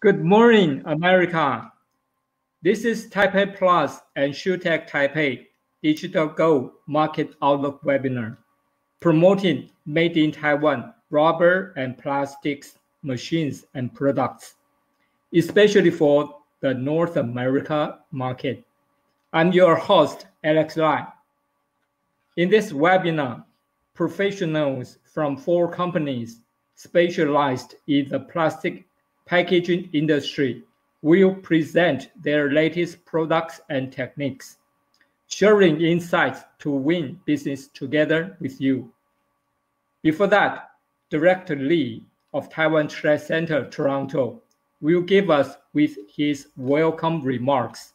Good morning, America. This is TaipeiPLAS and ShoeTech Taipei Digital Go Market Outlook webinar, promoting made in Taiwan rubber and plastics machines and products, especially for the North America market. I'm your host, Alex Lai. In this webinar, professionals from 4 companies specialized in the plastic packaging industry will present their latest products and techniques, sharing insights to win business together with you. Before that, Director Lee of Taiwan Trade Center, Toronto, will give us with his welcome remarks.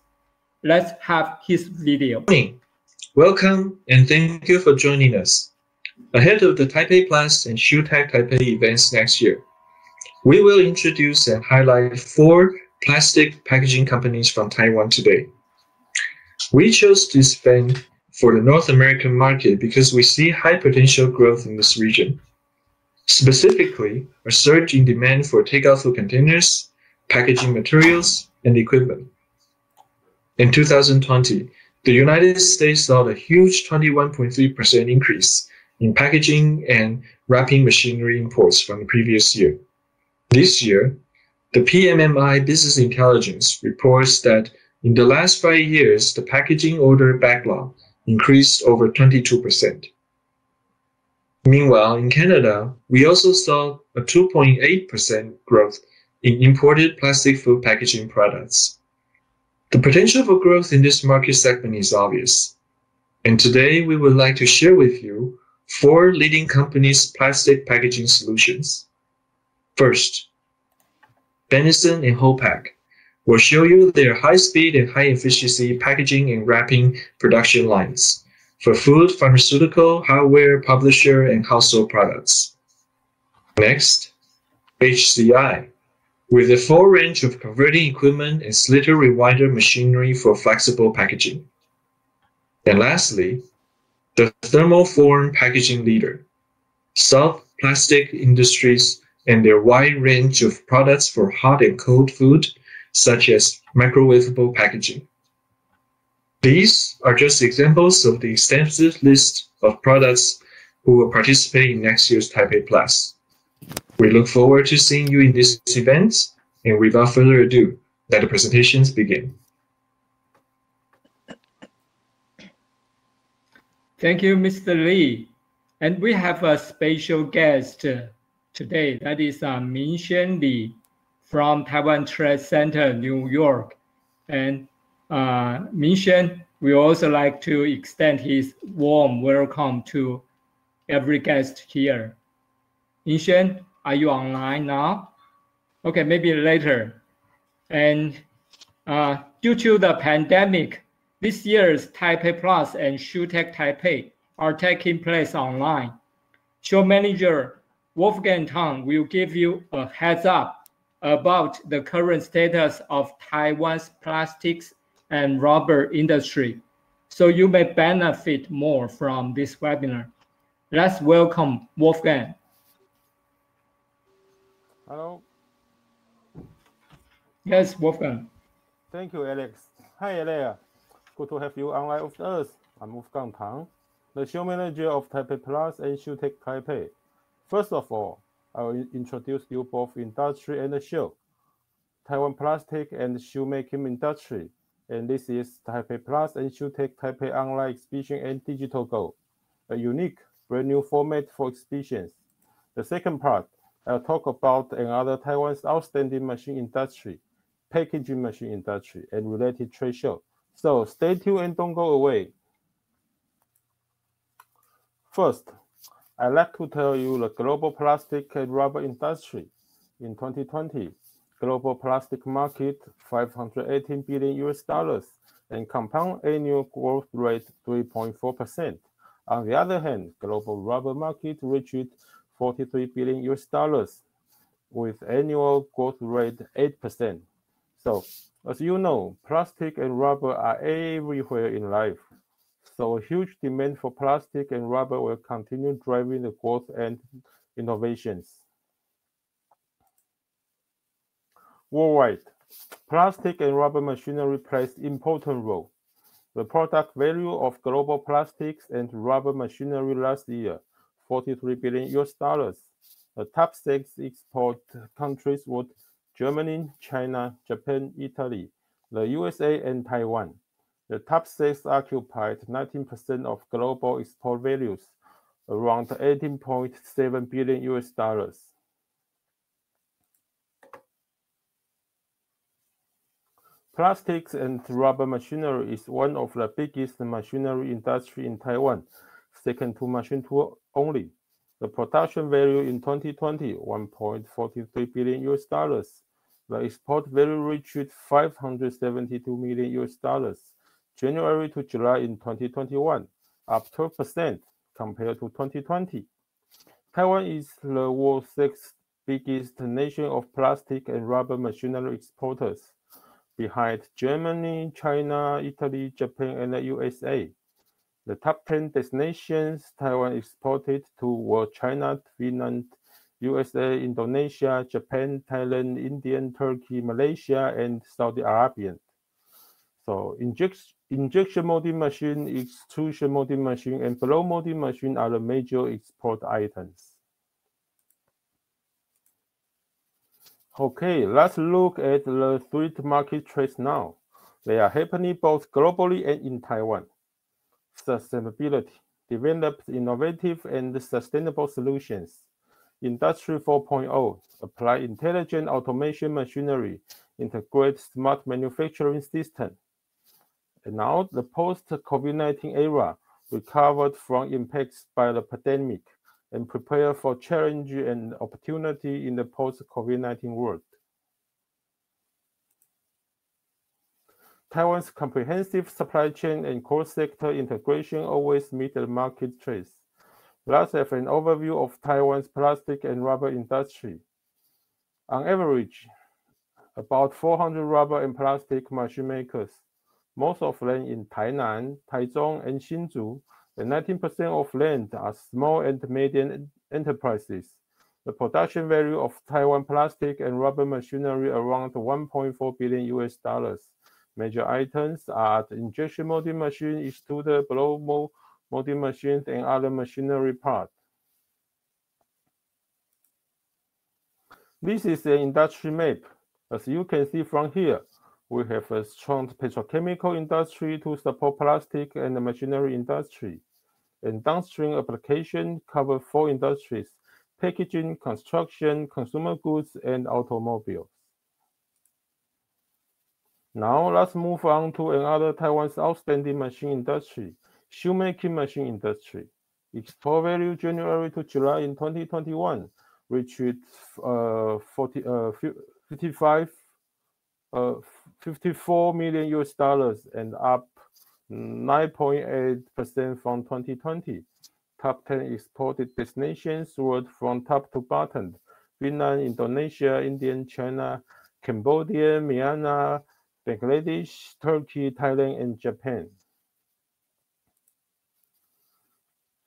Let's have his video. Good morning. Welcome and thank you for joining us. Ahead of the TaipeiPLAS and ShoeTech Taipei events next year, we will introduce and highlight 4 plastic packaging companies from Taiwan today. We chose to expand for the North American market because we see high potential growth in this region. Specifically, a surge in demand for takeout food containers, packaging materials, and equipment. In 2020, the United States saw a huge 21.3% increase in packaging and wrapping machinery imports from the previous year. This year, the PMMI Business Intelligence reports that in the last 5 years, the packaging order backlog increased over 22%. Meanwhile, in Canada, we also saw a 2.8% growth in imported plastic food packaging products. The potential for growth in this market segment is obvious, and today we would like to share with you 4 leading companies' plastic packaging solutions. First, Benison and HOPAK will show you their high-speed and high-efficiency packaging and wrapping production lines for food, pharmaceutical, hardware, publisher, and household products. Next, HCI, with a full range of converting equipment and sliotar rewinder machinery for flexible packaging. And lastly, the thermoform packaging leader, South Plastic Industries, and their wide range of products for hot and cold food, such as microwavable packaging. These are just examples of the extensive list of products who will participate in next year's TaipeiPLAS. We look forward to seeing you in this event, and without further ado, let the presentations begin. Thank you, Mr. Lee. And we have a special guest today. That is Ming-Shen Lee from Taiwan Trade Center, New York. And Ming-Shen, we also like to extend his warm welcome to every guest here. Ming-Shen, are you online now? Okay, maybe later. And due to the pandemic, this year's TaipeiPLAS and ShoeTech Taipei are taking place online. Show manager Wolfgang Tang will give you a heads up about the current status of Taiwan's plastics and rubber industry, so you may benefit more from this webinar. Let's welcome Wolfgang. Hello. Yes, Wolfgang. Thank you, Alex. Hi, Alex. Good to have you online with us. I'm Wolfgang Tang, the show manager of TaipeiPLAS and ShoeTech Taipei. First of all, I will introduce you both industry and the show. Taiwan plastic and shoemaking industry, and this is TaipeiPLAS and ShoeTech Taipei online exhibition and digital go, a unique, brand new format for exhibitions. The second part, I'll talk about another Taiwan's outstanding machine industry, packaging machine industry, and related trade show. So stay tuned and don't go away. First, I'd like to tell you the global plastic and rubber industry. In 2020, global plastic market $518 billion and compound annual growth rate 3.4%. On the other hand, global rubber market reached $43 billion with annual growth rate 8%. So, as you know, plastic and rubber are everywhere in life. So a huge demand for plastic and rubber will continue driving the growth and innovations. Worldwide, plastic and rubber machinery plays important role. The product value of global plastics and rubber machinery last year, $43 billion. The top 6 export countries were Germany, China, Japan, Italy, the USA, and Taiwan. The top 6 occupied 19% of global export values, around $18.7 billion. Plastics and rubber machinery is one of the biggest machinery industry in Taiwan, second to machine tool only. The production value in 2020, $1.43 billion. The export value reached $572 million, January to July in 2021, up 12% compared to 2020. Taiwan is the world's 6th biggest nation of plastic and rubber machinery exporters, behind Germany, China, Italy, Japan, and the USA. The top 10 destinations Taiwan exported to were China, Finland, USA, Indonesia, Japan, Thailand, India, Turkey, Malaysia, and Saudi Arabia. So injection molding machine, extrusion molding machine, and blow molding machine are the major export items. Okay, let's look at the 3 market trends now. They are happening both globally and in Taiwan. Sustainability, develop innovative and sustainable solutions. Industry 4.0, apply intelligent automation machinery, integrate smart manufacturing system. And now the post-COVID-19 era, recovered from impacts by the pandemic and prepare for challenge and opportunity in the post-COVID-19 world. Taiwan's comprehensive supply chain and cross-sector integration always meet the market trends. Let's have an overview of Taiwan's plastic and rubber industry. On average, about 400 rubber and plastic machine makers, most of them in Tainan, Taichung, and Hsinchu, and 19% of them are small and medium enterprises. The production value of Taiwan plastic and rubber machinery around $1.4 billion. Major items are the injection molding machine, extruder, blow molding machines, and other machinery parts. This is an industry map. As you can see from here, we have a strong petrochemical industry to support plastic and the machinery industry. And downstream application cover 4 industries: packaging, construction, consumer goods, and automobiles. Now let's move on to another Taiwan's outstanding machine industry, shoemaking machine industry. Export value January to July in 2021 reached $54 million and up 9.8% from 2020. Top 10 exported destinations were from top to bottom: Finland, Indonesia, India, China, Cambodia, Myanmar, Bangladesh, Turkey, Thailand, and Japan.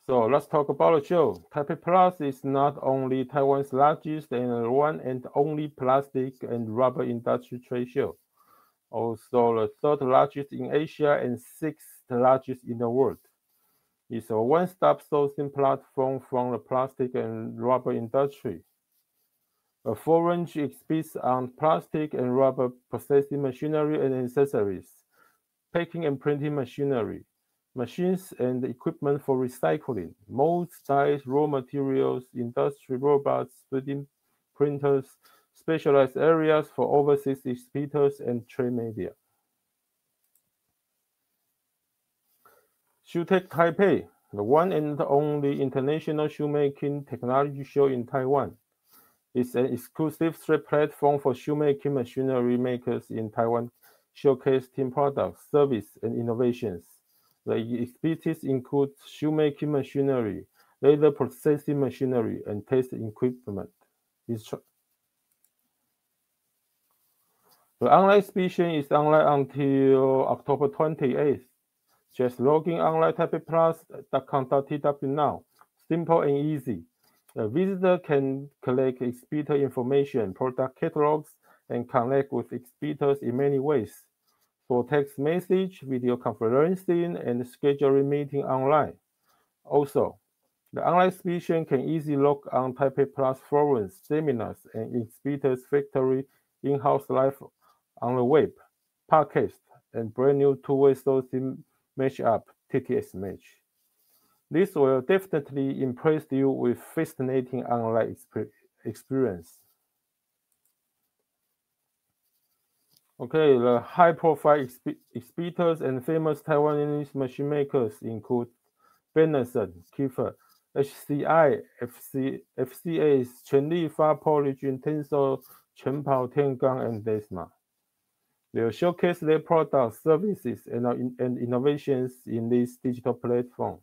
So let's talk about the show. TaipeiPLAS is not only Taiwan's largest and one and only plastic and rubber industry trade show, also the 3rd largest in Asia and 6th largest in the world. It's a one-stop sourcing platform from the plastic and rubber industry. A full range exhibits on plastic and rubber processing machinery and accessories, packing and printing machinery, machines and equipment for recycling, molds, dyes, raw materials, industrial robots, 3D printers, specialized areas for overseas exhibitors, and trade media. ShoeTech Taipei, the one and only international shoemaking technology show in Taiwan, is an exclusive trade platform for shoemaking machinery makers in Taiwan, showcasing products, service, and innovations. The exhibits include shoemaking machinery, leather processing machinery, and test equipment. The online exhibition is online until October 28th. Just log in online taipeiplus.com.tw now. Simple and easy. A visitor can collect exhibitor information, product catalogs, and connect with exhibitors in many ways, for text message, video conferencing, and scheduling meeting online. Also, the online exhibition can easily log on TaipeiPLAS forums, seminars, and exhibitors' factory in-house live on the web, podcast, and brand new two-way sourcing match-up TTS match. This will definitely impress you with fascinating online experience. Okay, the high-profile exhibitors and famous Taiwanese machine makers include Benison, Kiefer, HCI, FCA's 全力发 Polygon Tensor, 全跑天罡, and Desma. They'll showcase their products, services, and innovations in this digital platform.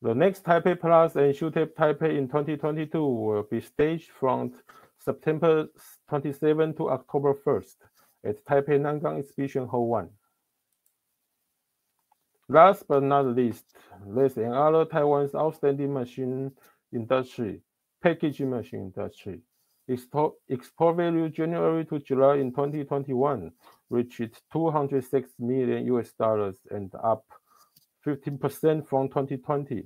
The next TaipeiPLAS and ShoeTech Taipei in 2022 will be staged from September 27 to October 1st at Taipei Nangang Exhibition Hall 1. Last but not least, there's another Taiwan's outstanding machine industry, packaging machine industry. Export value January to July in 2021 reached $206 million and up 15% from 2020.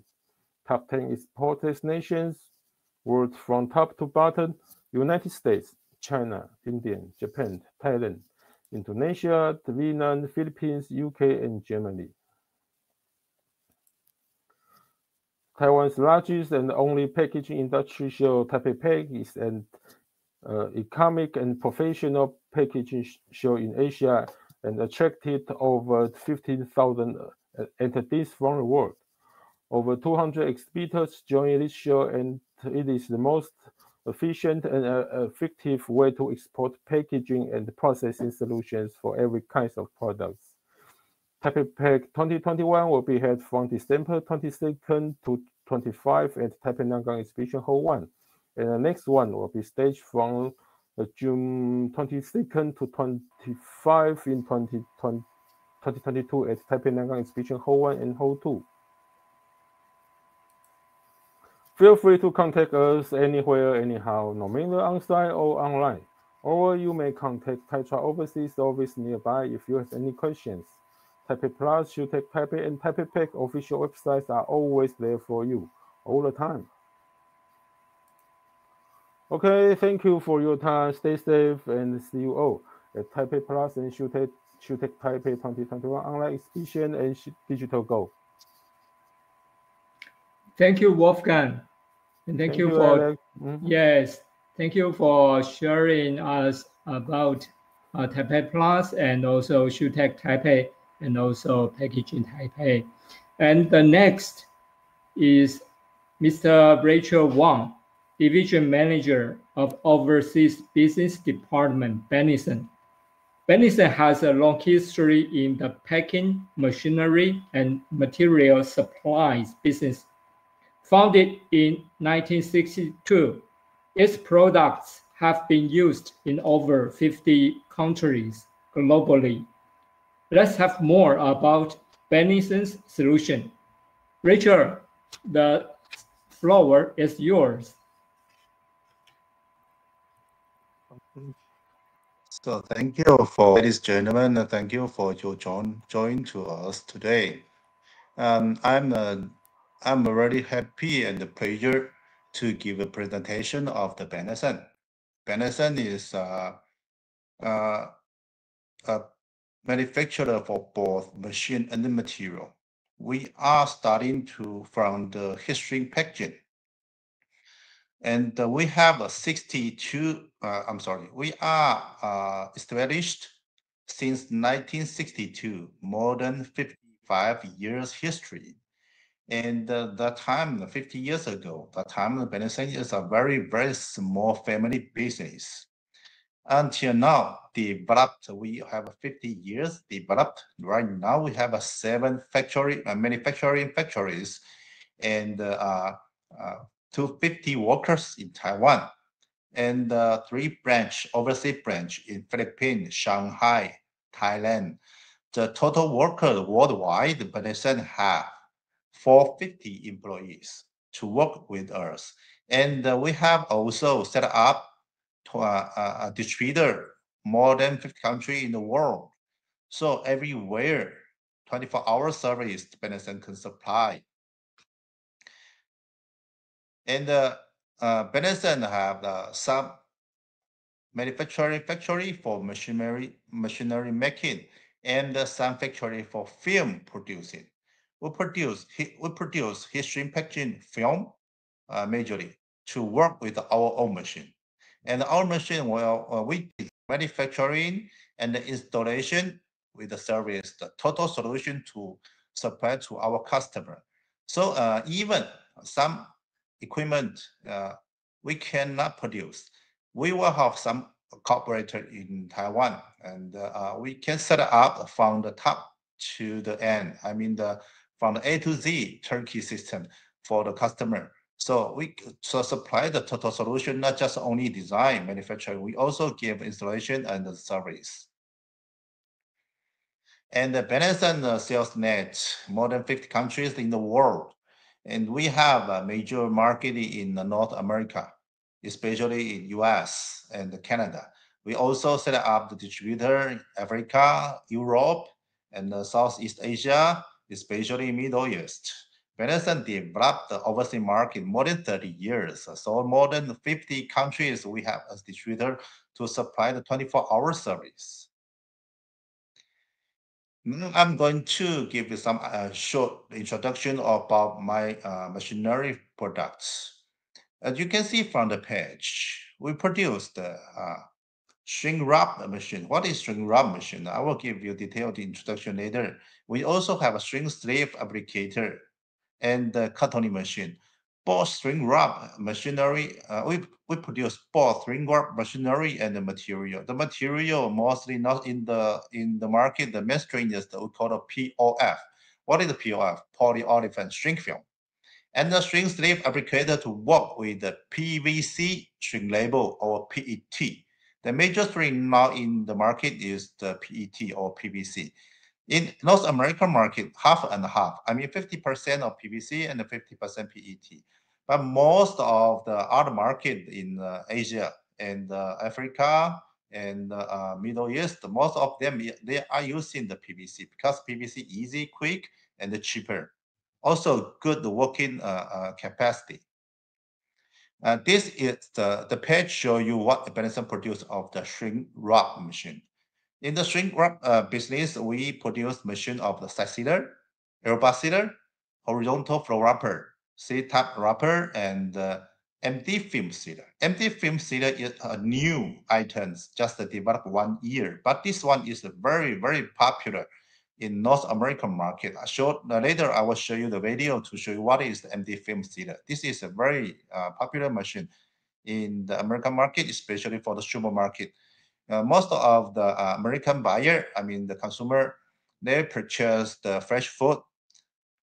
Top 10 export destinations were from top to bottom: United States, China, India, Japan, Thailand, Indonesia, Vietnam, Philippines, UK, and Germany. Taiwan's largest and only packaging industry show, TaipeiPAK, is an economic and professional packaging show in Asia and attracted over 15,000 entities from the world. Over 200 exhibitors join this show, and it is the most efficient and effective way to export packaging and processing solutions for every kind of products. TaipeiPAK 2021 will be held from December 22nd to 25 at Taipei Nangang Exhibition Hall 1, and the next one will be staged from June 22nd to 25 in 2022 at Taipei Nangang Exhibition Hall 1 and Hall 2. Feel free to contact us anywhere, anyhow, no matter on-site or online. Or you may contact Taipei Overseas Office nearby if you have any questions. TaipeiPLAS, ShoeTech Taipei, and TaipeiPAK official websites are always there for you, all the time. Okay, thank you for your time. Stay safe and see you all at TaipeiPLAS and ShoeTech Taipei 2021 online exhibition and Digital Go. Thank you, Wolfgang. And thank you for yes, thank you for sharing us about TaipeiPLAS and also ShoeTech Taipei and also Packaging Taipei. And the next is Mr. Rachel Wang, Division Manager of Overseas Business Department, Benison. Benison has a long history in the packing, machinery, and material supplies business. Founded in 1962, its products have been used in over 50 countries globally. Let's have more about Benison's solution. Rachel, the floor is yours. So thank you for ladies and gentlemen, and thank you for your join to us today. I'm really happy and pleasure to give a presentation of the Benison. Benison is a manufacturer for both machine and the material. We are starting from the history packaging. And we have a 62, we are established since 1962, more than 55 years history. And that time, 50 years ago, that time, Benison is a very, very small family business. Until now, developed, we have 50 years developed. Right now, we have 7 manufacturing factories and 250 workers in Taiwan, and 3 overseas branch in Philippines, Shanghai, Thailand. The total workers worldwide, Benison have 450 employees to work with us. And we have also set up to a distributor more than 50 countries in the world. So everywhere, 24-hour service Benison can supply. And Benison have some manufacturing factory for machinery making, and some factory for film producing. We produce heat shrink packaging film majorly to work with our own machine. And our machine will we manufacturing and the installation with the service, the total solution to supply to our customer. So even some equipment we cannot produce, we will have some cooperator in Taiwan, and we can set up from the top to the end. I mean from the A to Z turnkey system for the customer. So we supply the total solution, not just only design, manufacturing. We also give installation and the service. And the Benison sales net more than 50 countries in the world. And we have a major market in North America, especially in US and Canada. We also set up the distributor in Africa, Europe, and Southeast Asia, especially Middle East. Benison developed the overseas market more than 30 years. So more than 50 countries we have as distributor to supply the 24-hour service. I'm going to give you some short introduction about my machinery products. As you can see from the page, we produce the shrink wrap machine. What is shrink wrap machine? I will give you detailed introduction later. We also have a shrink sleeve applicator and the cartoning machine. Both shrink wrap machinery, we produce both shrink wrap machinery and the material. The material mostly not in the market. The mainstream is we call the POF. What is the POF? Polyolefin shrink film. And the shrink sleeve applicator to work with the PVC shrink label or PET. The major shrink now in the market is the PET or PVC. In North American market, half and half. I mean, 50% of PVC and 50% PET. But most of the other market in Asia and Africa and Middle East, most of them, they are using the PVC because PVC easy, quick, and cheaper. Also, good working capacity. This is the page show you what Benison produce of the shrink wrap machine. In the shrink wrap business, we produce machine of the side sealer, airbus sealer, horizontal flow wrapper, C-type wrapper, and empty film sealer. Empty film sealer is a new item, just developed 1 year, but this one is very, very popular in North American market. Later I will show you the video to show you what is the empty film sealer. This is a very popular machine in the American market, especially for the supermarket. Most of the American buyer, I mean the consumer, they purchase the fresh food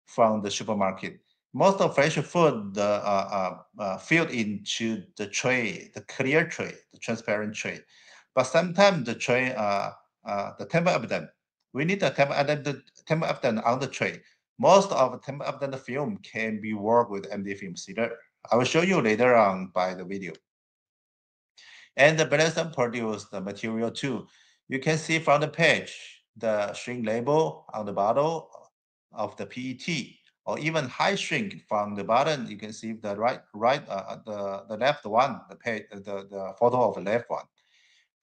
from the supermarket. Most of fresh food filled into the tray, the clear tray, the transparent tray. But sometimes the tray, the temper abundant, we need the temper abundant on the tray. Most of the temper abundant film can be worked with empty film sealer. I will show you later on by the video. And the Benison produce the material too. You can see from the page, the shrink label on the bottle of the PET, or even high shrink from the bottom. You can see the the left one, the photo of the left one.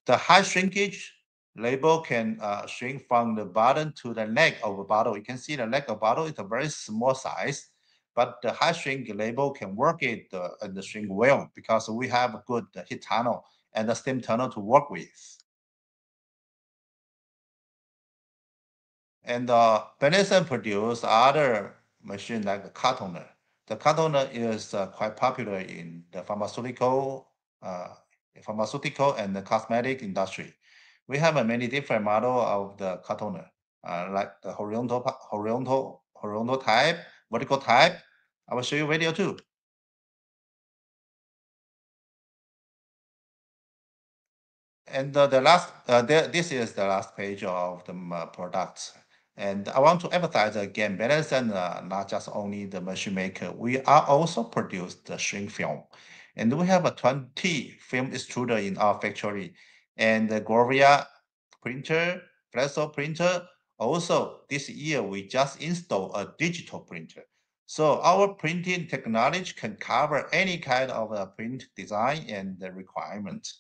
The high shrinkage label can shrink from the bottom to the leg of the bottle. You can see the leg of the bottle is a very small size, but the high shrink label can work it and the shrink well because we have a good heat tunnel and the steam tunnel to work with. And Benison produce other machine like the cartoner. The cartoner is quite popular in the pharmaceutical and the cosmetic industry. We have many different model of the cartoner, like the horizontal type, vertical type. I will show you video too. And this is the last page of the products. And I want to emphasize again, Benison not just only the machine maker, we are also produce the shrink film. And we have a 20 film extruder in our factory, and the Grovia printer, Flexo printer. Also, this year we just installed a digital printer. So our printing technology can cover any kind of a print design and the requirement.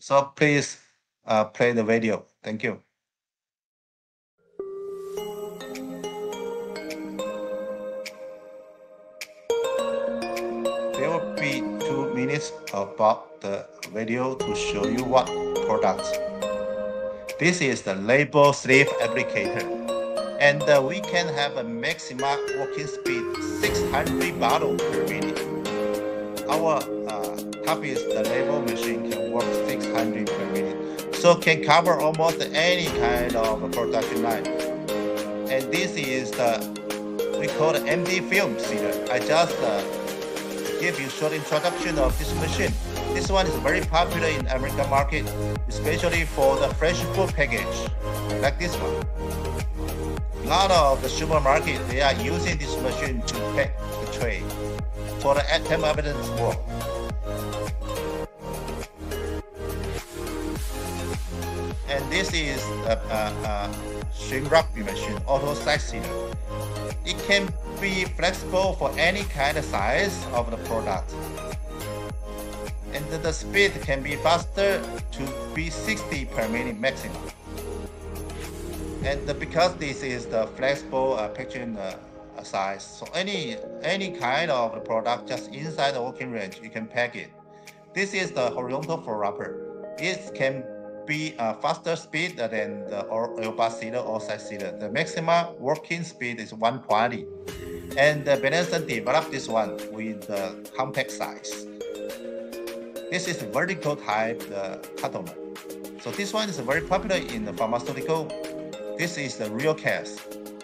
So please play the video. Thank you. There will be 2 minutes about the video to show you what products. This is the label sleeve applicator, and we can have a maximum working speed 600 bottles per minute. Our toughest label machine can work 600 per minute, so can cover almost any kind of production line. And this is the we call the MD film sealer. I just give you short introduction of this machine. This one is very popular in American market, especially for the fresh food package, like this one. A lot of the supermarket, they are using this machine to pack the tray for the time evidence work. And this is a shrink wrap machine, auto size sealer. It can be flexible for any kind of size of the product. And the speed can be faster to be 60 per minute maximum. And because this is the flexible packaging size, so any kind of the product just inside the working range, you can pack it. This is the horizontal flow wrapper. It can be a faster speed than the robust sealer or size sealer. The maximum working speed is 120. And the Benison developed this one with the compact size. This is vertical type cutomer. So this one is very popular in the pharmaceutical. This is the real case.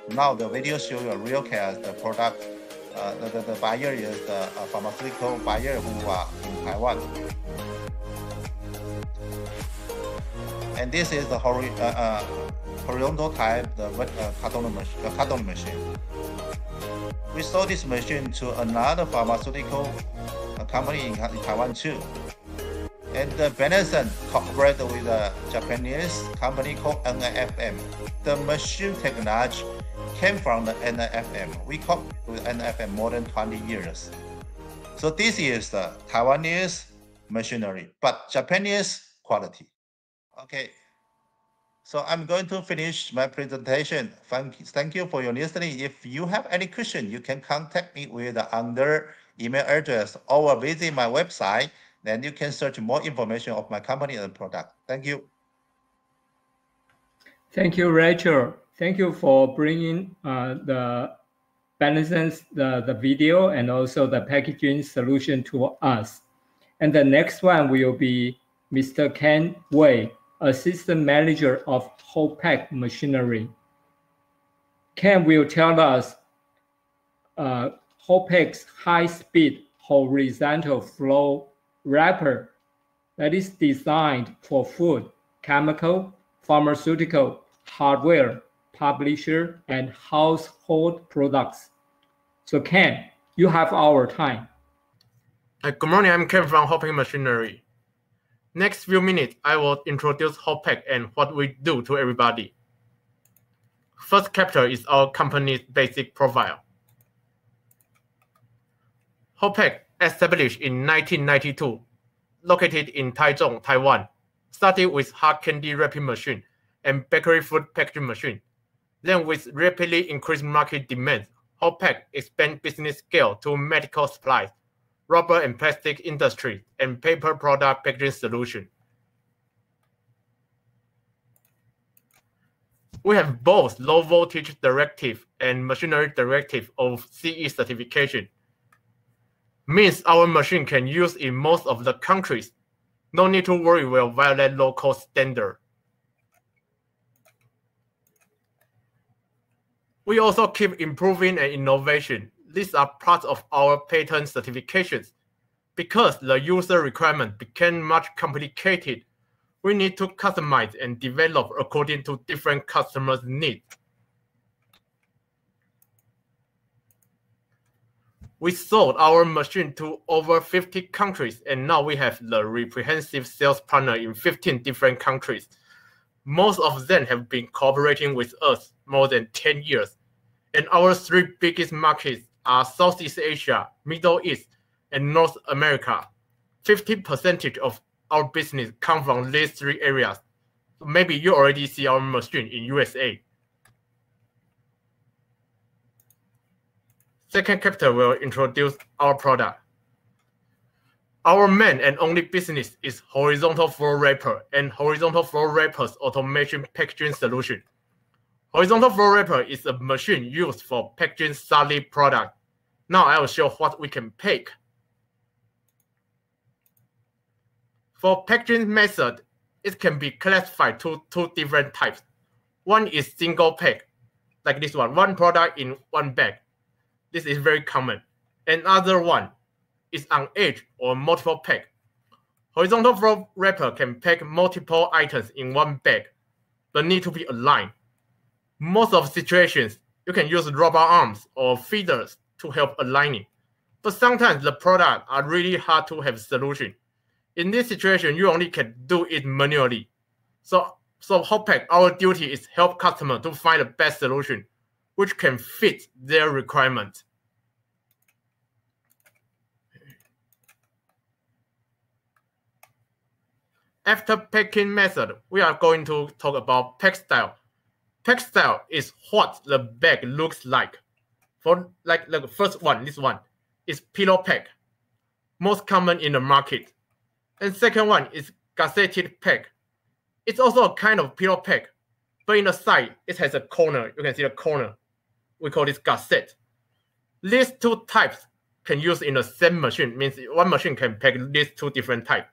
Now the video shows you a real case. The product, the buyer is the pharmaceutical buyer who are in Taiwan. And this is the horizontal type, the carton machine. We sold this machine to another pharmaceutical company in Taiwan too. And the Benison cooperated with a Japanese company called NFM. The machine technology came from the NFM. We cooperated with NFM more than 20 years. So this is the Taiwanese machinery, but Japanese quality. Okay, so I'm going to finish my presentation. Thank you for your listening. If you have any question, you can contact me with under email address or visit my website. Then you can search more information of my company and product. Thank you. Thank you, Rachel. Thank you for bringing the Benison's the video and also the packaging solution to us. And the next one will be Mr. Ken Wei, Assistant Manager of HOPAK Machinery. Ken will tell us HOPAK's high-speed horizontal flow wrapper that is designed for food, chemical, pharmaceutical, hardware, publisher, and household products. So Ken, you have our time. Good morning, I'm Ken from HOPAK Machinery. Next few minutes, I will introduce HOPAK and what we do to everybody. First chapter is our company's basic profile. HOPAK, established in 1992, located in Taichung, Taiwan, started with hard candy wrapping machine and bakery food packaging machine. Then with rapidly increased market demand, HOPAK expand business scale to medical supplies, rubber and plastic industry, and paper product packaging solution. We have both low voltage directive and machinery directive of CE certification. Means our machine can use in most of the countries. No need to worry will violate local standard. We also keep improving and innovation. These are part of our patent certifications. Because the user requirement became much complicated, we need to customize and develop according to different customers' needs. We sold our machine to over 50 countries, and now we have the representative sales partner in 15 different countries. Most of them have been cooperating with us more than 10 years. And our 3 biggest markets are Southeast Asia, Middle East, and North America. 50% of our business comes from these 3 areas. So maybe you already see our machine in USA. Second chapter will introduce our product. Our main and only business is horizontal flow wrapper and horizontal flow wrappers automation packaging solution. Horizontal flow wrapper is a machine used for packaging solid product. Now I will show what we can pack. For packaging method, it can be classified to 2 different types. One is single pack, like this one product in 1 bag. This is very common. Another one is on edge or multiple pack. Horizontal flow wrapper can pack multiple items in 1 bag, but need to be aligned. Most of situations, you can use rubber arms or feeders to help aligning. But sometimes the products are really hard to have solution. In this situation, you only can do it manually. So HOPAK, our duty is help customer to find the best solution, which can fit their requirements. After packing method, we are going to talk about pack style. Pack style is what the bag looks like. For like the first one, this one is pillow pack, most common in the market. And second one is gazetted pack. It's also a kind of pillow pack, but in the side, it has a corner. You can see the corner. We call this gazette. These 2 types can use in the same machine, means 1 machine can pack these 2 different types.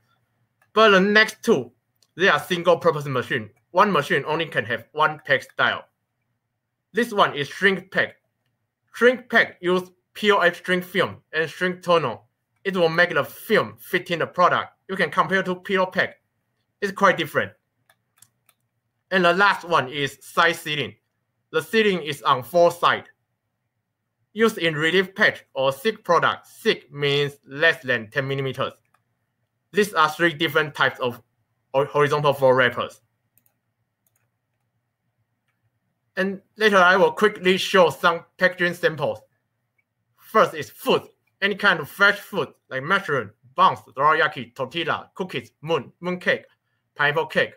But the next 2, they are single-purpose machine. 1 machine only can have 1 pack style. This one is shrink pack. Shrink pack use POF shrink film and shrink tunnel. It will make the film fit in the product. You can compare to pillow pack. It's quite different. And the last one is side sealing. The sealing is on 4 sides. Used in relief patch or thick product. Thick means less than 10 millimeters. These are 3 different types of horizontal flow wrappers. And later I will quickly show some packaging samples. First is food. Any kind of fresh food like mushroom, buns, dorayaki, tortilla, cookies, mooncake, pineapple cake.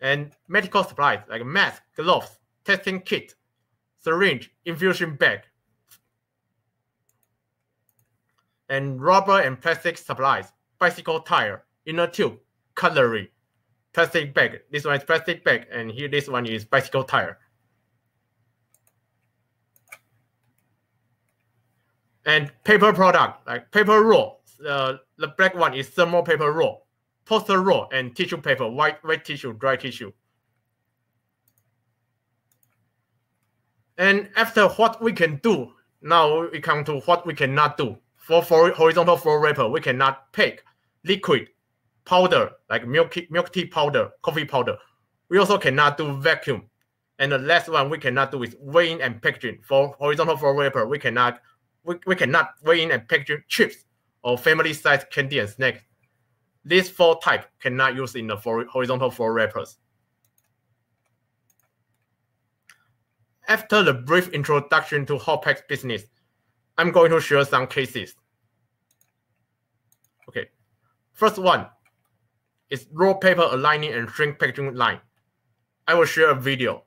And medical supplies like mask, gloves, testing kit, syringe, infusion bag. And rubber and plastic supplies, bicycle tire, inner tube, cutlery, plastic bag. This one is plastic bag, and here this one is bicycle tire. And paper product like paper roll. The black one is thermal paper roll, poster roll, and tissue paper, white tissue, dry tissue. And after what we can do, now we come to what we cannot do. For horizontal flow wrapper, we cannot pack liquid, powder, like milk tea powder, coffee powder. We also cannot do vacuum. And the last one we cannot do is weighing and packaging. For horizontal flow wrapper, we cannot weigh in and package chips or family-sized candy and snacks. These 4 types cannot use in the horizontal flow wrappers. After the brief introduction to HOPAK's business, I'm going to share some cases. Okay, first one is roll paper aligning and shrink packaging line. I will share a video.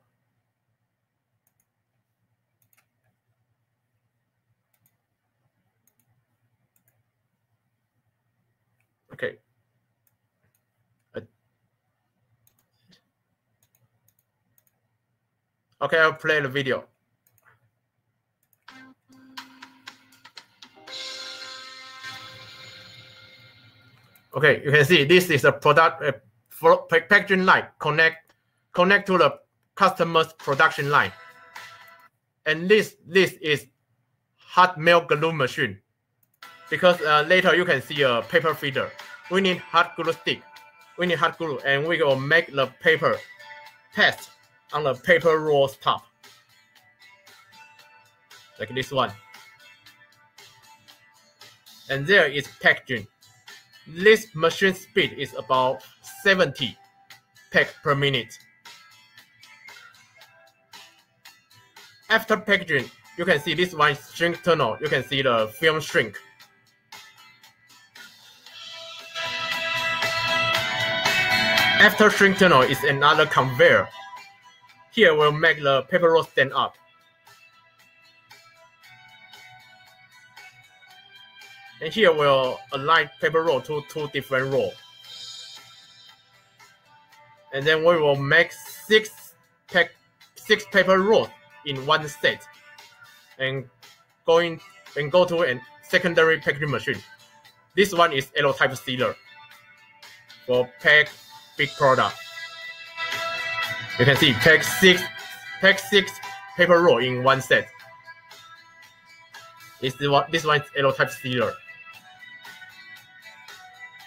Okay. Okay, I'll play the video. Okay, you can see this is a product for packaging line connect to the customer's production line, and this is hot melt glue machine. Because later you can see a paper feeder. We need hot glue stick. We need hot glue, and we will make the paper paste on the paper roll's top. like this one. And there is packaging. This machine speed is about 70 pack per minute. After packaging, you can see this one is shrink tunnel. You can see the film shrink. After shrink tunnel is another conveyor. Here we'll make the paper roll stand up. And here we'll align paper roll to 2 different rows. And then we will make 6 paper rolls in one set. And go to a secondary packaging machine. This one is L type sealer for pack big product. You can see pack six paper roll in one set. This one is L type sealer.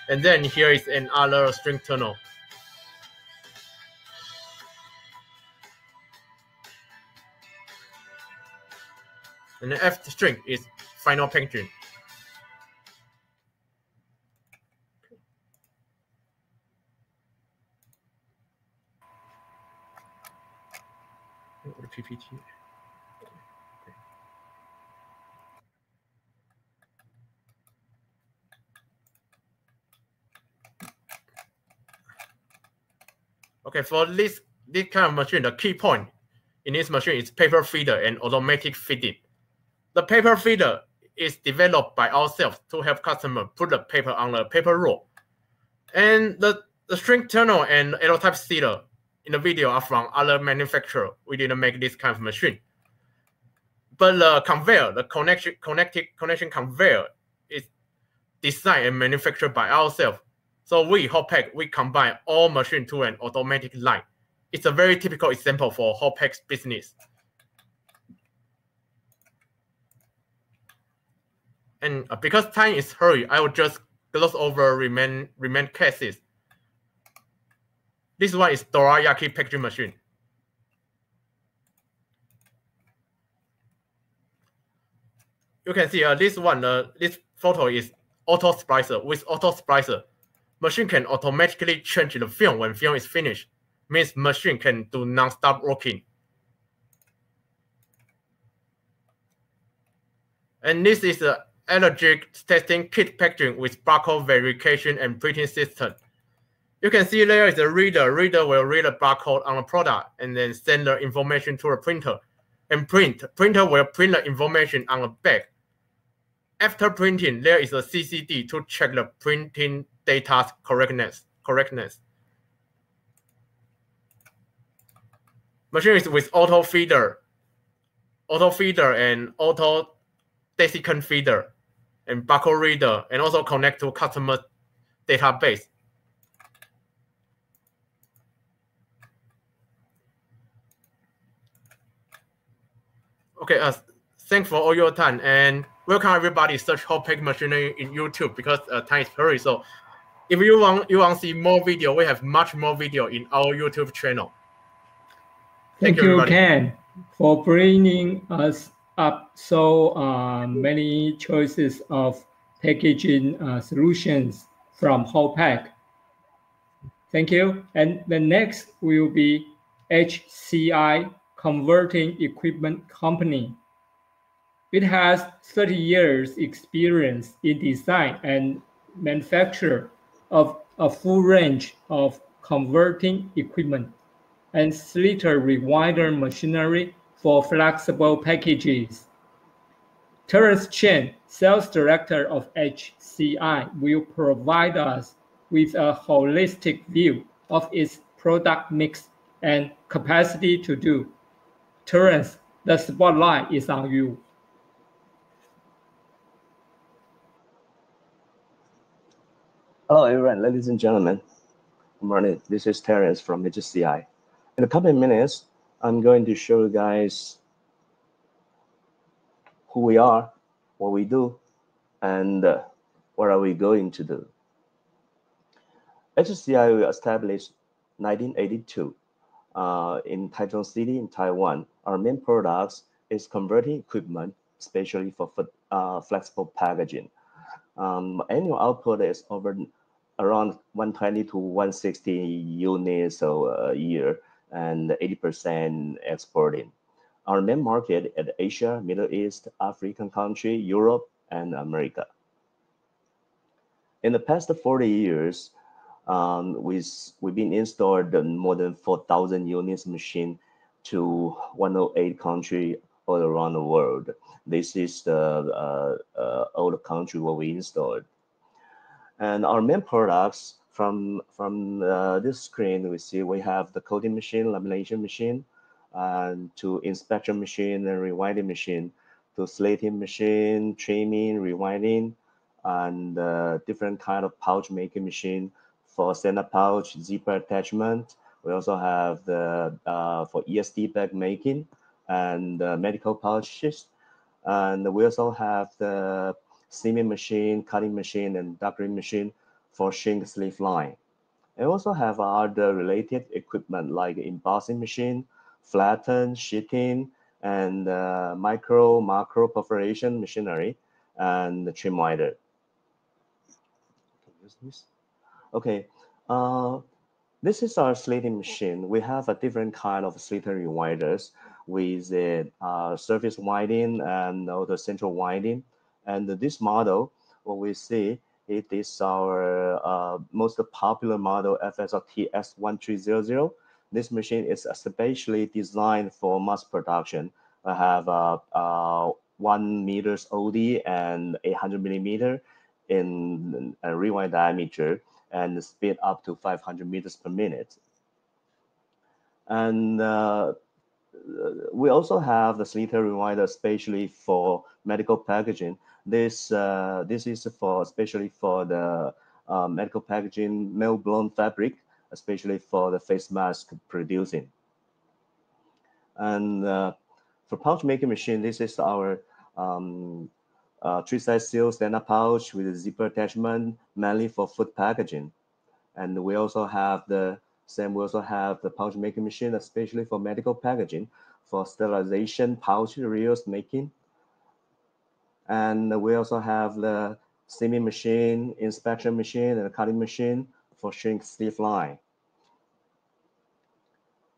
And then here is another string tunnel. And the F string is final packaging. PPT. Okay, for this kind of machine, the key point in this machine is paper feeder and automatic feeding. The paper feeder is developed by ourselves to help customer put the paper on the paper roll. And the string tunnel and L type sealer in the video are from other manufacturer. We didn't make this kind of machine. But the conveyor, the connection conveyor is designed and manufactured by ourselves. So we, HOPAK, we combine all machine to an automatic line. It's a very typical example for HOPAK's business. And because time is hurry, I will just gloss over remain cases. This one is dorayaki packaging machine. You can see this one, this photo is auto splicer. With auto splicer, machine can automatically change the film when film is finished. Means machine can do non-stop working. And this is the allergic testing kit packaging with barcode verification and printing system. You can see there is a reader. Reader will read a barcode on the product and then send the information to a printer. And printer will print the information on the back. After printing, there is a CCD to check the printing data's correctness. Machine is with auto feeder and auto desiccant feeder and barcode reader, and also connect to customer database. Okay, thanks for all your time, and welcome everybody. Search HOPAK machinery in YouTube because time is hurry. So if you want to see more video, we have much more video in our YouTube channel. Thank you, Ken, for bringing us up so many choices of packaging solutions from HOPAK. Thank you. And the next will be HCI Converting Equipment Company. It has 30 years experience in design and manufacture of a full range of converting equipment and sliter rewinder machinery for flexible packages. Terence Chen, Sales Director of HCI, will provide us with a holistic view of its product mix and capacity to do. Terence, the spotlight is on you. Hello, everyone, ladies and gentlemen. Good morning. This is Terence from HCI. In a couple of minutes, I'm going to show you guys who we are, what we do, and what are we going to do. HCI was established 1982 in Taichung City in Taiwan. Our main products is converting equipment especially for flexible packaging. Annual output is around 120 to 160 units a year, and 80% exporting. Our main market is Asia, Middle East, African country, Europe, and America. In the past 40 years, we've been installed more than 4,000 units machine to 108 countries all around the world. This is the all the country where we installed. And our main products from this screen, we see we have the coating machine, lamination machine, and to inspection machine and rewinding machine, to slating machine, trimming, rewinding, and different kind of pouch making machine for center pouch, zipper attachment. We also have the for ESD bag making and medical pouches. And we also have the seaming machine, cutting machine, and doctoring machine for shrink sleeve line. And we also have other related equipment like embossing machine, flatten, sheeting, and macro perforation machinery, and the trim winder. Okay, this is our slating machine. We have a different kind of slater rewinders with a surface winding and also central winding. And this model, what we see, it is our most popular model, FSRT S1300. This machine is especially designed for mass production. I have 1 meters OD and 800 millimeter in rewind diameter, and speed up to 500 meters per minute. And we also have the sliter rewinder, especially for medical packaging. This is for especially for the medical packaging, melt blown fabric, especially for the face mask producing. And for pouch making machine, this is our three-side seal standard pouch with a zipper attachment, mainly for food packaging. And we also have the pouch making machine, especially for medical packaging, for sterilization pouch reels making. And we also have the seaming machine, inspection machine, and cutting machine for shrink sleeve line.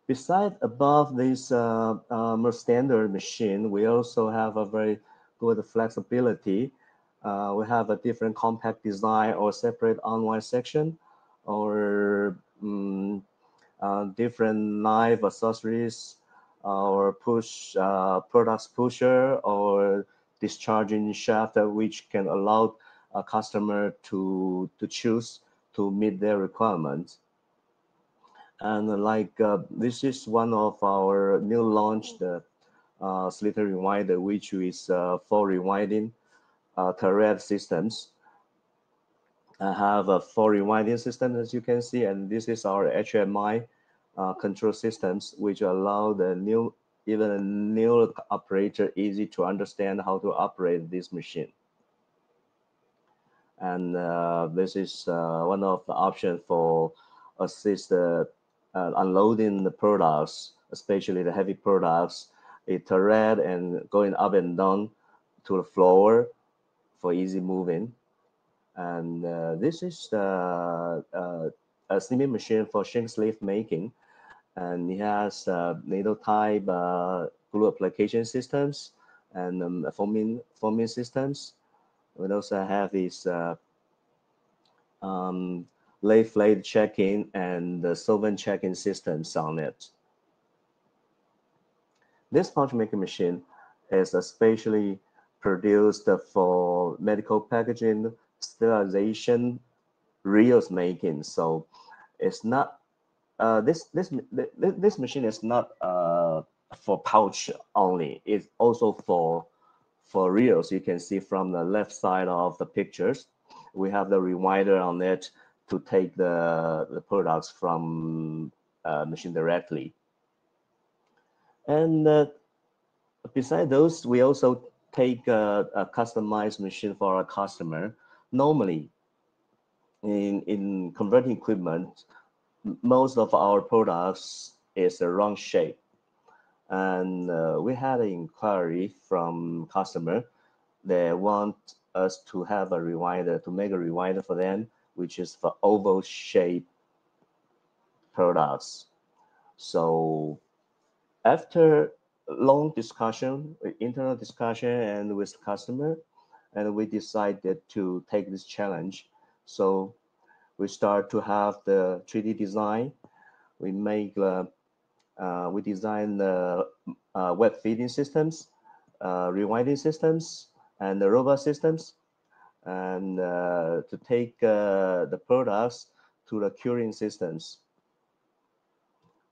Besides above this more standard machine, we also have a very good flexibility. We have a different compact design or separate online section, or different knife accessories, or push products pusher, or discharging shaft, which can allow a customer to choose to meet their requirements. And like this is one of our new launched sliter rewinder, which is for rewinding turret systems. I have a 4 rewinding system, as you can see, and this is our HMI control systems, which allow the even a new operator easy to understand how to operate this machine. And this is one of the options for assist unloading the products, especially the heavy products, a turret, and going up and down to the floor for easy moving. And this is a seaming machine for shrink sleeve making, and it has needle type glue application systems and foaming systems. We also have this lay flake checking and the solvent checking systems on it. This pouch making machine is especially produced for medical packaging, sterilization, reels making. So it's not this machine is not for pouch only. It's also for reels. You can see from the left side of the pictures, we have the rewinder on it to take the products from machine directly. And besides those, we also take a customized machine for our customer. Normally, in converting equipment, most of our products is a round shape. And we had an inquiry from customer. They want us to have a rewinder, to make a rewinder for them, which is for oval shape products. So after long discussion, internal discussion and with the customer, and we decided to take this challenge. So we start to have the 3D design. We make we design the web feeding systems, rewinding systems, and the robot systems, and to take the products to the curing systems.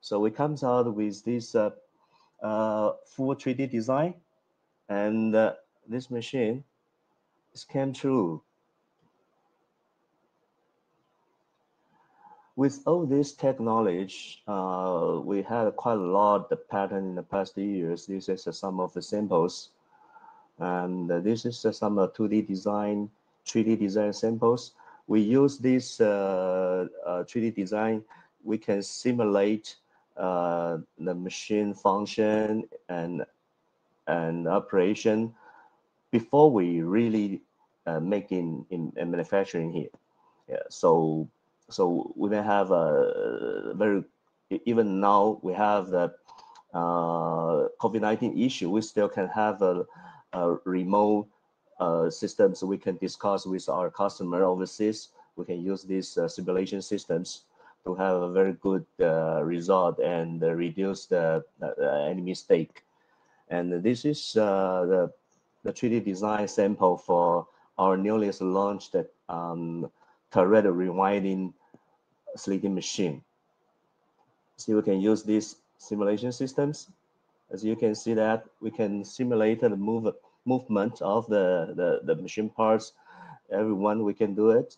So we comes out with this full 3D design, and this machine came true. With all this technology, we had quite a lot of pattern in the past years. This is some of the samples, and this is some 2D design, 3D design samples. We use this 3D design. We can simulate the machine function and operation before we really make in manufacturing here. Yeah, so we may have a very, even now we have the COVID-19 issue, we still can have a remote systems we can discuss with our customer overseas. We can use these simulation systems to have a very good result and reduce any mistake. And this is the 3D design sample for our newest launched thread rewinding slitting machine. So we can use these simulation systems. As you can see that we can simulate the movement of the machine parts. Everyone, we can do it.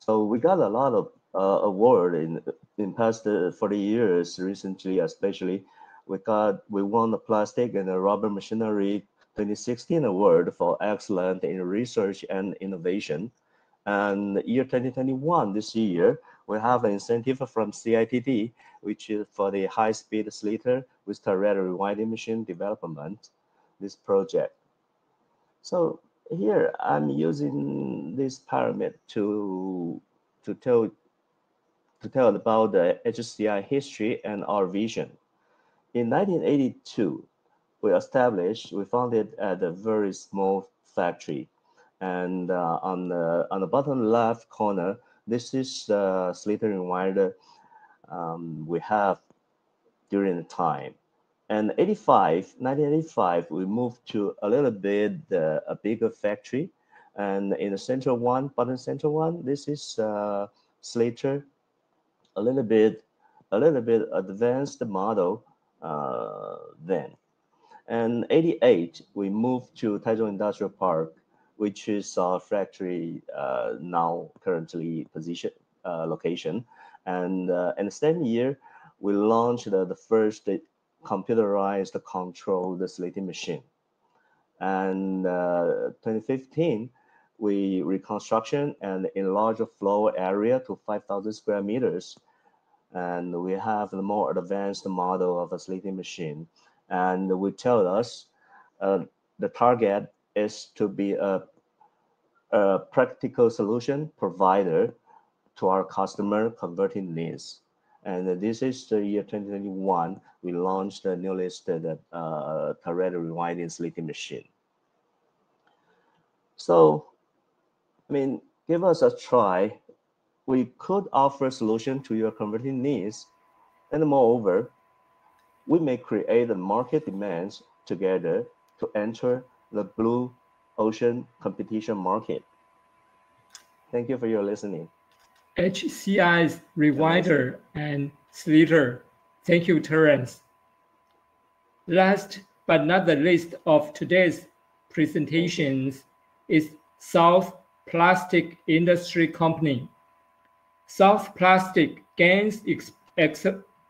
So we got a lot of award in past 40 years. Recently, especially, we won the plastic and the rubber machinery 2016 award for excellence in research and innovation. And year 2021, this year, we have an incentive from CITD, which is for the high-speed slitter with thread rewinding machine development, this project. So here I'm using this pyramid to tell about the HCI history and our vision. In 1982, we founded at a very small factory, and on the bottom left corner, this is the slitter rewinder we have during the time. And 1985, we moved to a little bit a bigger factory, and in the central one, bottom central one, this is slitter, a little bit advanced model then. And 88, we moved to Taichung Industrial Park, which is our factory now currently location. And the same year, we launched the first computerized controlled slitting machine. And 2015, we reconstruction and enlarge the floor area to 5,000 square meters. And we have the more advanced model of a slitting machine. And we tell us the target is to be a practical solution provider to our customer converting needs. And this is the year 2021. We launched the newest thread rewinding slitting machine. So, I mean, give us a try. We could offer a solution to your converting needs, and moreover, we may create the market demands together to enter the blue ocean competition market. Thank you for your listening. HCI's rewinder and slitter. Thank you, Terence. Last but not the least of today's presentations is South Plastic Industry Company. South Plastic gains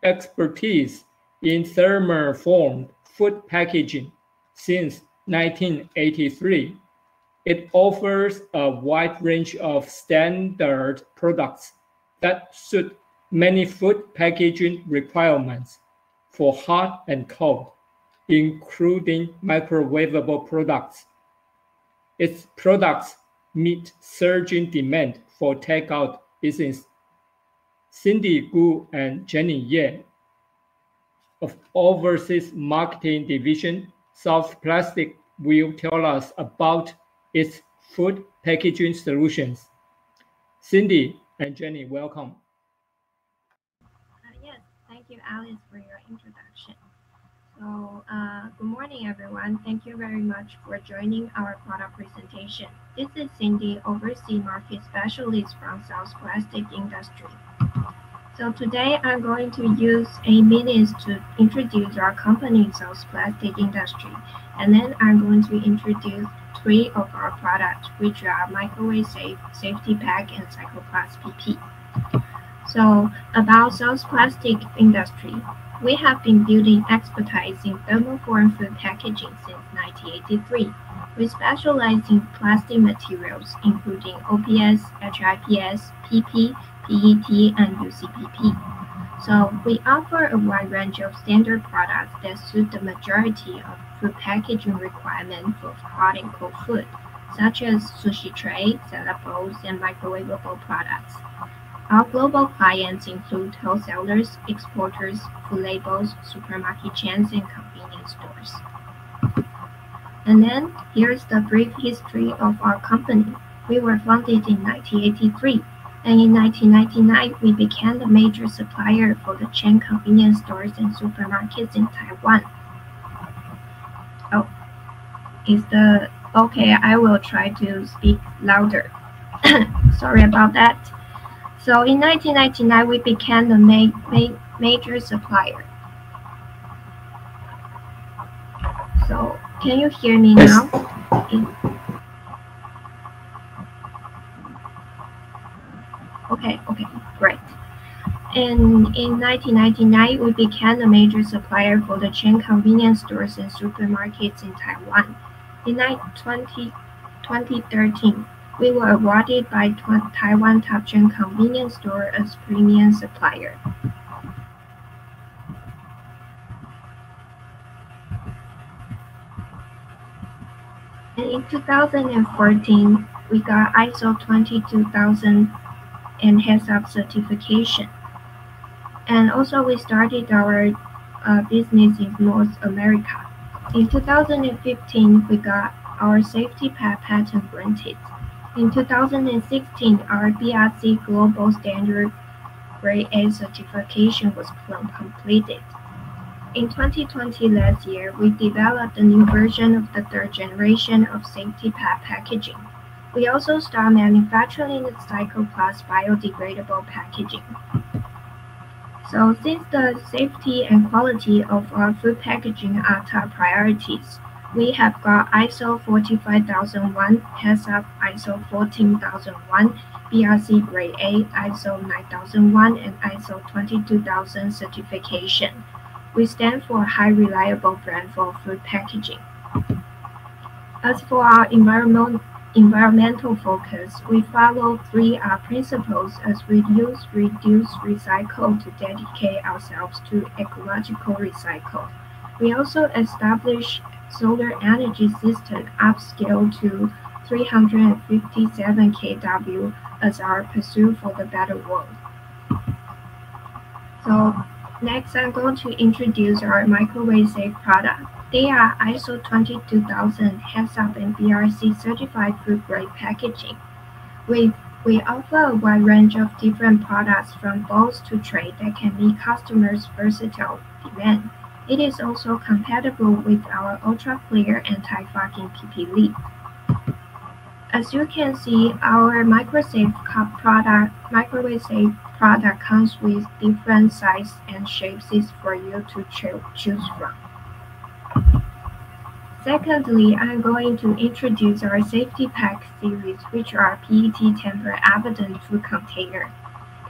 expertise in thermoformed food packaging since 1983. It offers a wide range of standard products that suit many food packaging requirements for hot and cold, including microwavable products. Its products meet surging demand for takeout business. Cindy Gu and Jenny Ye of Overseas Marketing Division, South Plastic, will tell us about its food packaging solutions. Cindy and Jenny, welcome. Yes, thank you, Alice, for your introduction. So, good morning, everyone. Thank you very much for joining our product presentation. This is Cindy, Overseas Market Specialist from South Plastic Industry. So today I'm going to use 8 minutes to introduce our company, South Plastic Industry, and then I'm going to introduce 3 of our products, which are microwave safe, safety pack, and TaipeiPLAS PP. So about South Plastic Industry, we have been building expertise in thermoform food packaging since 1983. We specialize in plastic materials, including OPS, HIPS, PP, PET, and UCPP. So we offer a wide range of standard products that suit the majority of food packaging requirements for hot and cold food, such as sushi tray, salad bowls, and microwavable products. Our global clients include wholesalers, exporters, food labels, supermarket chains, and convenience stores. And then here's the brief history of our company. We were founded in 1983, and in 1999 we became the major supplier for the chain convenience stores and supermarkets in Taiwan. Okay, I will try to speak louder. Sorry about that. So in 1999 we became the major supplier. So can you hear me now? Okay, great. And in 1999, we became a major supplier for the chain convenience stores and supermarkets in Taiwan. In 2013, we were awarded by Taiwan Top Chain Convenience Store as premium supplier. And in 2014, we got ISO 22000 and HACCP certification. And also we started our business in North America. In 2015, we got our safety patent granted. In 2016, our BRC Global Standard Grade A certification was completed. In 2020 last year, we developed a new version of the 3rd generation of safety pad packaging. We also start manufacturing the TaipeiPLAS biodegradable packaging. So since the safety and quality of our food packaging are top priorities, we have got ISO 45001, HACCP ISO 14001, BRC Grade A, ISO 9001, and ISO 22000 certification. We stand for high reliable brand for food packaging. As for our environmental focus, we follow 3 principles as reduce, reduce, recycle to dedicate ourselves to ecological recycle. We also establish solar energy system upscale to 357 kW as our pursuit for the better world. So next, I'm going to introduce our microwave safe product. They are ISO 22000, HACCP, and BRC certified food grade packaging. We offer a wide range of different products from bowls to tray that can meet customers' versatile demand. It is also compatible with our ultra clear anti-fogging PP lid. As you can see, our microwave safe product comes with different sizes and shapes for you to choose from. Secondly, I'm going to introduce our safety pack series, which are PET tamper-evident food container.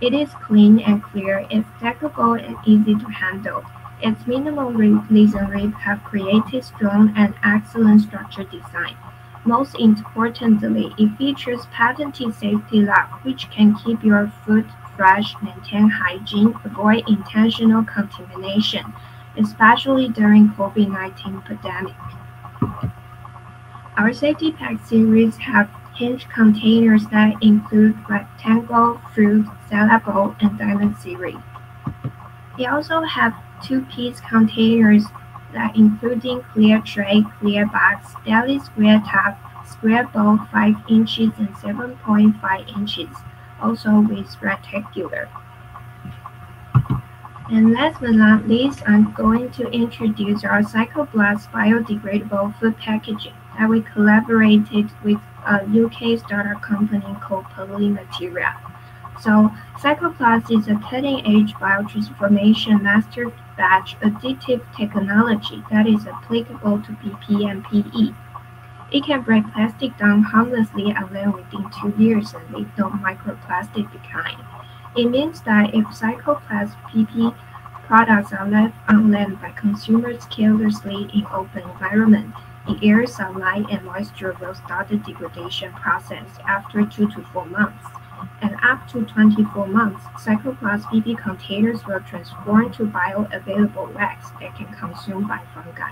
It is clean and clear, it's stackable and easy to handle. Its minimal release and rip have created strong and excellent structure design. Most importantly, it features patented safety lock, which can keep your food fresh, maintain hygiene, avoid intentional contamination, especially during COVID-19 pandemic. Our safety pack series have hinge containers that include rectangle, fruit, salad bowl, and diamond series. They also have two-piece containers that including clear tray, clear box, daily square top, square bowl 5 inches and 7.5 inches, also with rectangular. And last but not least, I'm going to introduce our TaipeiPLAS biodegradable food packaging that we collaborated with a UK startup company called Polymaterial. So TaipeiPLAS is a cutting-edge biotransformation master batch additive technology that is applicable to PP and PE. It can break plastic down harmlessly on land within 2 years and leave no microplastic behind. It means that if TaipeiPLAS PP products are left on land by consumers carelessly in open environment, the air, sunlight, and moisture will start the degradation process after 2 to 4 months. And up to 24 months, TaipeiPLAS PP containers will transform to bioavailable wax that can consume by fungi.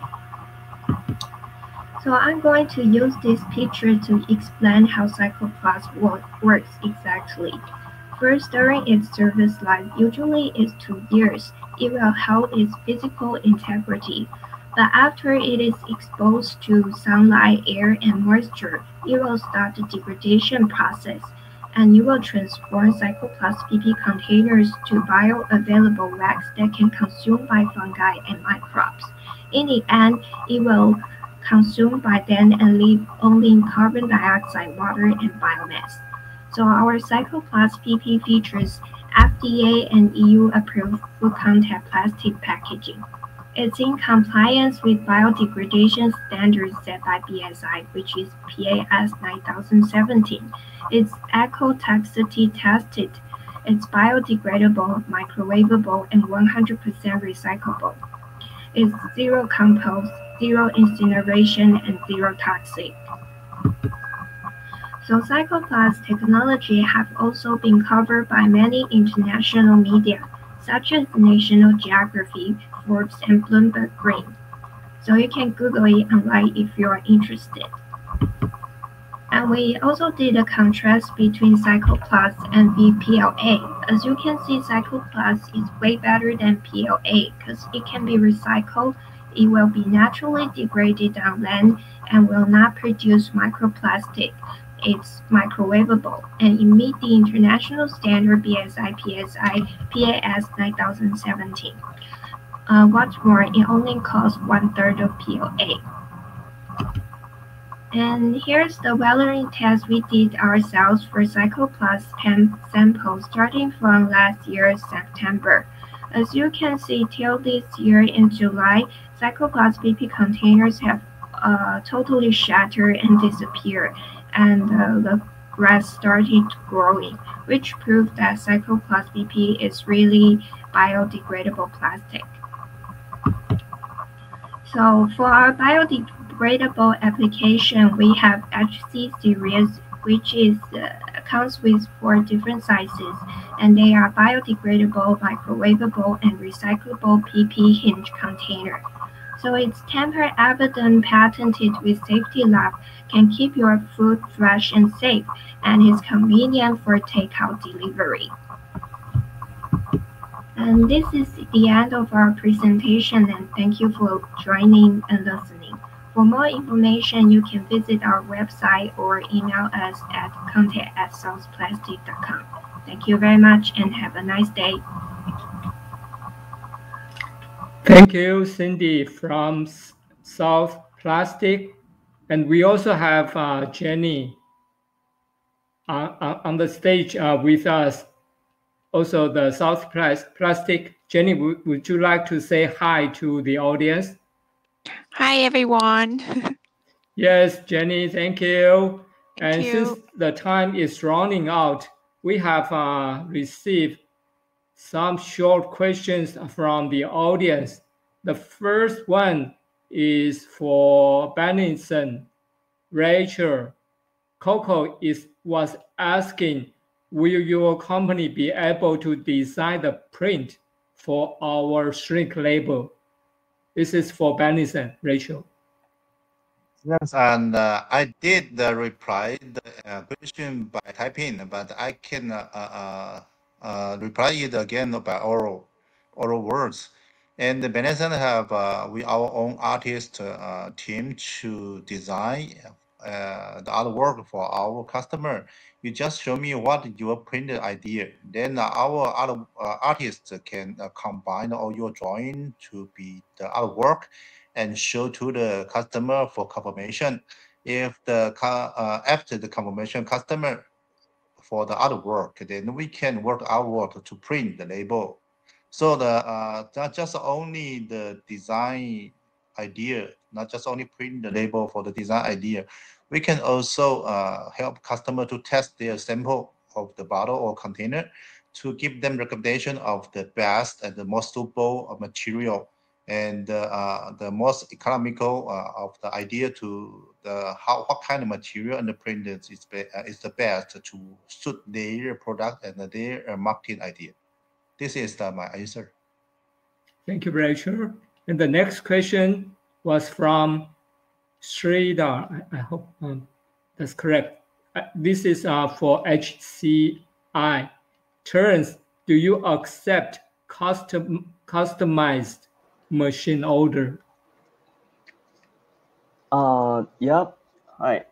So I'm going to use this picture to explain how TaipeiPLAS works exactly. First, during its service life, usually is 2 years, it will hold its physical integrity. But after it is exposed to sunlight, air, and moisture, it will start the degradation process, and you will transform TaipeiPLAS PP containers to bioavailable wax that can consume by fungi and microbes. In the end, it will consume by then and leave only carbon dioxide, water, and biomass. So our TaipeiPLAS PP features FDA and EU approved food contact plastic packaging. It's in compliance with biodegradation standards set by BSI, which is PAS 9017. It's eco-toxicity tested. It's biodegradable, microwavable, and 100% recyclable. It's zero compost, zero incineration, and zero toxic. So TaipeiPLAS technology have also been covered by many international media, such as National Geographic, Forbes, and Bloomberg Green. So you can Google it online if you are interested. And we also did a contrast between TaipeiPLAS and PLA. As you can see, TaipeiPLAS is way better than PLA because it can be recycled, it will be naturally degraded on land, and will not produce microplastic. It's microwavable, and it meets the international standard BSI PSI PAS 9017. What's more, it only costs 1/3 of PLA. And here's the weathering test we did ourselves for TaipeiPLAS pen samples starting from last year's September. As you can see, till this year in July, TaipeiPLAS PP containers have totally shattered and disappeared, and the grass started growing, which proved that TaipeiPLAS PP is really biodegradable plastic. So for our biodegradable application, we have HC series, which comes with 4 different sizes, and they are biodegradable, microwavable, and recyclable PP hinge container. So it's tamper evident, patented with safety lab, can keep your food fresh and safe, and is convenient for takeout delivery. And this is the end of our presentation, and thank you for joining and listening. For more information, you can visit our website or email us at contact@southplastic.com. Thank you very much and have a nice day. Thank you, Cindy from South Plastic. And we also have Jenny on the stage with us. Also, the South Plastic. Jenny, would you like to say hi to the audience? Hi, everyone. Yes, Jenny, thank you. Thank you. Since the time is running out, we have received some short questions from the audience. The first one is for Benison. Rachel. Coco was asking, will your company be able to design the print for our shrink label? This is for Benison, Rachel. Yes, and I did reply the question by typing, but I can reply it again by oral words. And the Benison have we our own artist team to design the artwork for our customer. You just show me what your printed idea, then our artists can combine all your drawing to be the artwork and show to the customer for confirmation. If the after the confirmation customer for the artwork, then we can work outward to print the label. So not just only the design idea, not just only print the label for the design idea, we can also help customer to test their sample of the bottle or container to give them recommendation of the best and the most suitable material and the most economical of the idea to what kind of material and the print is the best to suit their product and their marketing idea. This is my answer. Thank you, Rachel. And the next question was from Sridhar. I hope that's correct. This is for HCI. Terence, do you accept customized machine order? Yeah. Hi.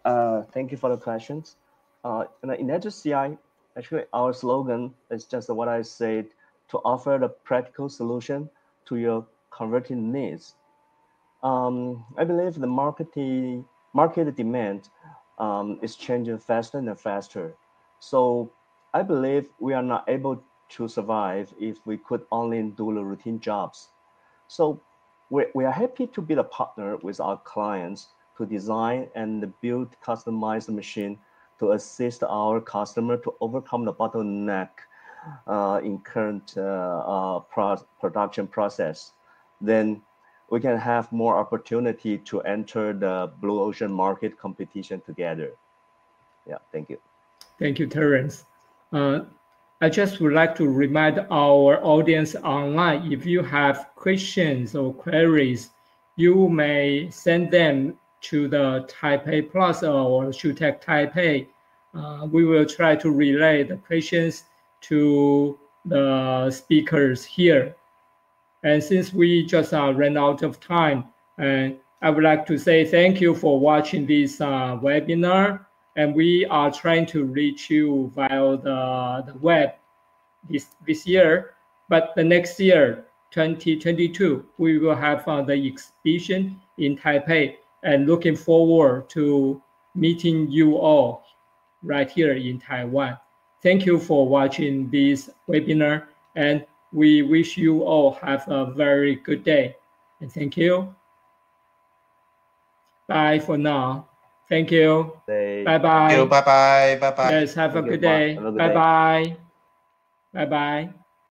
Thank you for the questions. In HCI, actually, our slogan is just what I said, to offer the practical solution to your converting needs. I believe the market demand is changing faster and faster. So I believe we are not able to survive if we could only do the routine jobs. So we are happy to be the partner with our clients to design and build customized machine to assist our customer to overcome the bottleneck in current production process. Then we can have more opportunity to enter the blue ocean market competition together. Yeah, thank you. Thank you, Terence. I just would like to remind our audience online, if you have questions or queries, you may send them to the TaipeiPLAS or ShoeTech Taipei. We will try to relay the questions to the speakers here. And since we just ran out of time, I would like to say thank you for watching this webinar. And we are trying to reach you via the web this year. But the next year, 2022, we will have the exhibition in Taipei, and looking forward to meeting you all right here in Taiwan. Thank you for watching this webinar, and we wish you all have a very good day. And thank you. Bye for now. Thank you. Bye-bye. Thank you. Bye-bye. Bye-bye. Yes, have a good day. Bye-bye. Bye-bye.